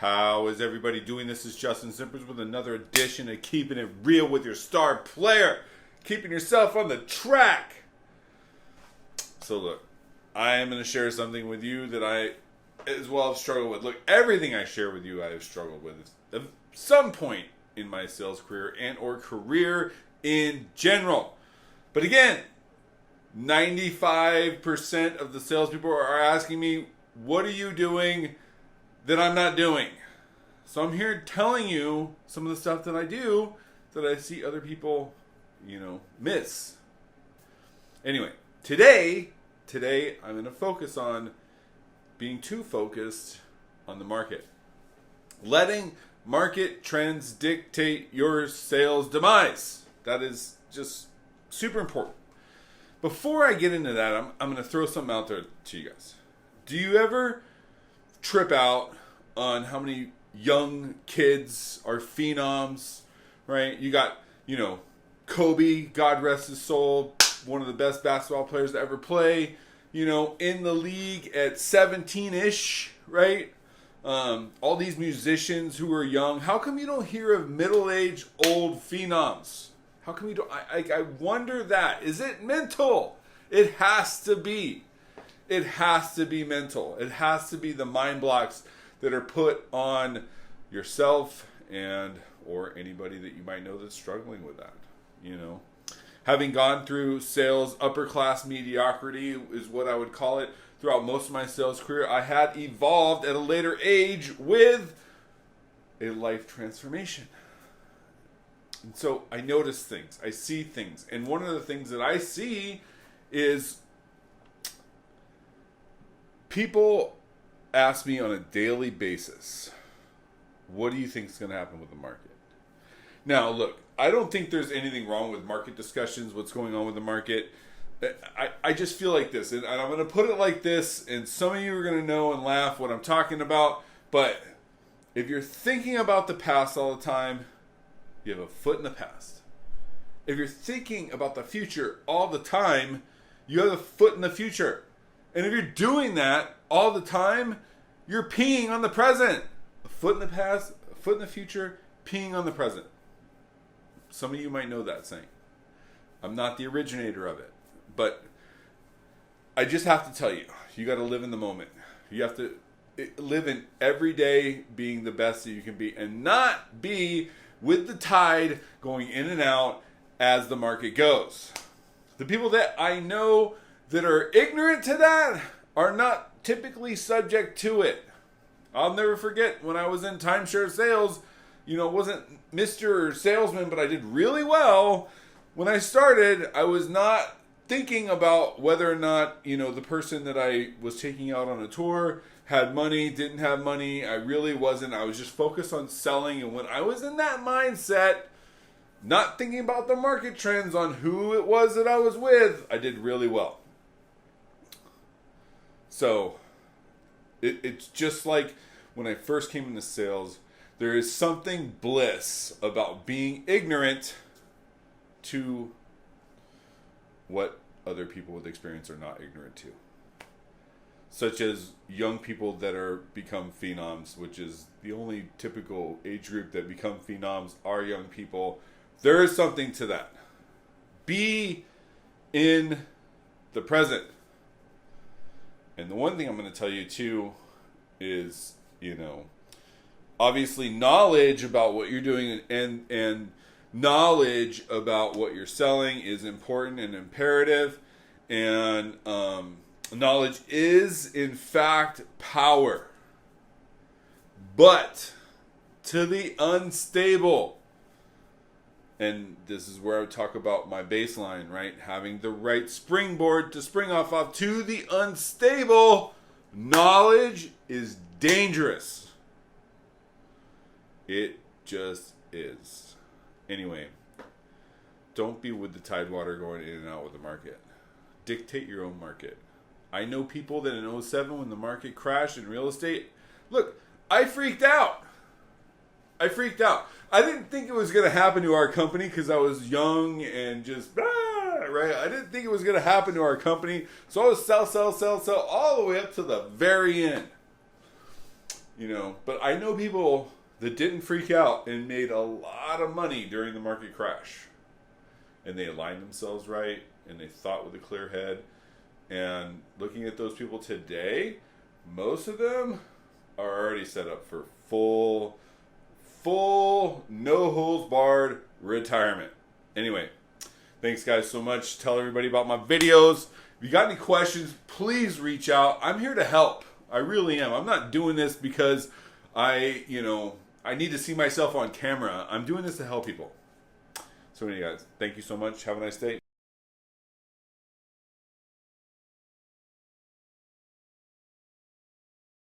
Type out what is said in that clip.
How is everybody doing? This is Justin Simpers with another edition of Keeping It Real with your star player. Keeping yourself on the track. So look, I am going to share something with you that I as well have struggled with. Look, everything I share with you I have struggled with at some point in my sales career and or career in general. But again, 95% of the salespeople are asking me, what are you doing that I'm not doing? So I'm here telling you some of the stuff that I do that I see other people, miss. Anyway, today I'm going to focus on being too focused on the market. Letting market trends dictate your sales demise. That is just super important. Before I get into that, I'm going to throw something out there to you guys. Do you ever trip out on how many young kids are phenoms, right? You got, Kobe, God rest his soul, one of the best basketball players to ever play, in the league at 17-ish, right? All these musicians who are young. How come you don't hear of middle-aged old phenoms? How come you don't? I wonder that. Is it mental? It has to be. It has to be mental. It has to be the mind blocks that are put on yourself and or anybody that you might know that's struggling with that. Having gone through sales upper class mediocrity is what I would call it throughout most of my sales career. I had evolved at a later age with a life transformation. And so I notice things. I see things. And one of the things that I see is people ask me on a daily basis, what do you think is going to happen with the market? Now, look, I don't think there's anything wrong with market discussions, what's going on with the market. I just feel like this, and I'm going to put it like this, and some of you are going to know and laugh what I'm talking about, but if you're thinking about the past all the time, you have a foot in the past. If you're thinking about the future all the time, you have a foot in the future. And if you're doing that all the time, you're peeing on the present. A foot in the past, a foot in the future, peeing on the present. Some of you might know that saying. I'm not the originator of it. But I just have to tell you, you got to live in the moment. You have to live in every day being the best that you can be and not be with the tide going in and out as the market goes. The people that I know that are ignorant to that are not typically subject to it. I'll never forget when I was in timeshare sales, wasn't Mr. Salesman, but I did really well. When I started, I was not thinking about whether or not, the person that I was taking out on a tour had money, didn't have money. I really wasn't. I was just focused on selling. And when I was in that mindset, not thinking about the market trends on who it was that I was with, I did really well. So it's just like when I first came into sales, there is something bliss about being ignorant to what other people with experience are not ignorant to. Such as young people that are become phenoms, which is the only typical age group that become phenoms are young people. There is something to that. Be in the present. And the one thing I'm going to tell you too is, obviously knowledge about what you're doing and knowledge about what you're selling is important and imperative. And knowledge is, in fact, power. But to the unstable, and this is where I talk about my baseline, right? Having the right springboard to spring off of. To the unstable, knowledge is dangerous. It just is. Anyway, don't be with the tidewater going in and out with the market. Dictate your own market. I know people that in 2007 when the market crashed in real estate, look, I freaked out. I didn't think it was going to happen to our company because I was young and just, right? I didn't think it was going to happen to our company. So I was sell all the way up to the very end. You know, but I know people that didn't freak out and made a lot of money during the market crash. And they aligned themselves right, and they thought with a clear head. And looking at those people today, most of them are already set up for full, no holds barred retirement. Anyway, thanks guys so much. Tell everybody about my videos. If you got any questions, please reach out. I'm here to help. I really am. I'm not doing this because I need to see myself on camera. I'm doing this to help people. So anyway, guys, thank you so much. Have a nice day.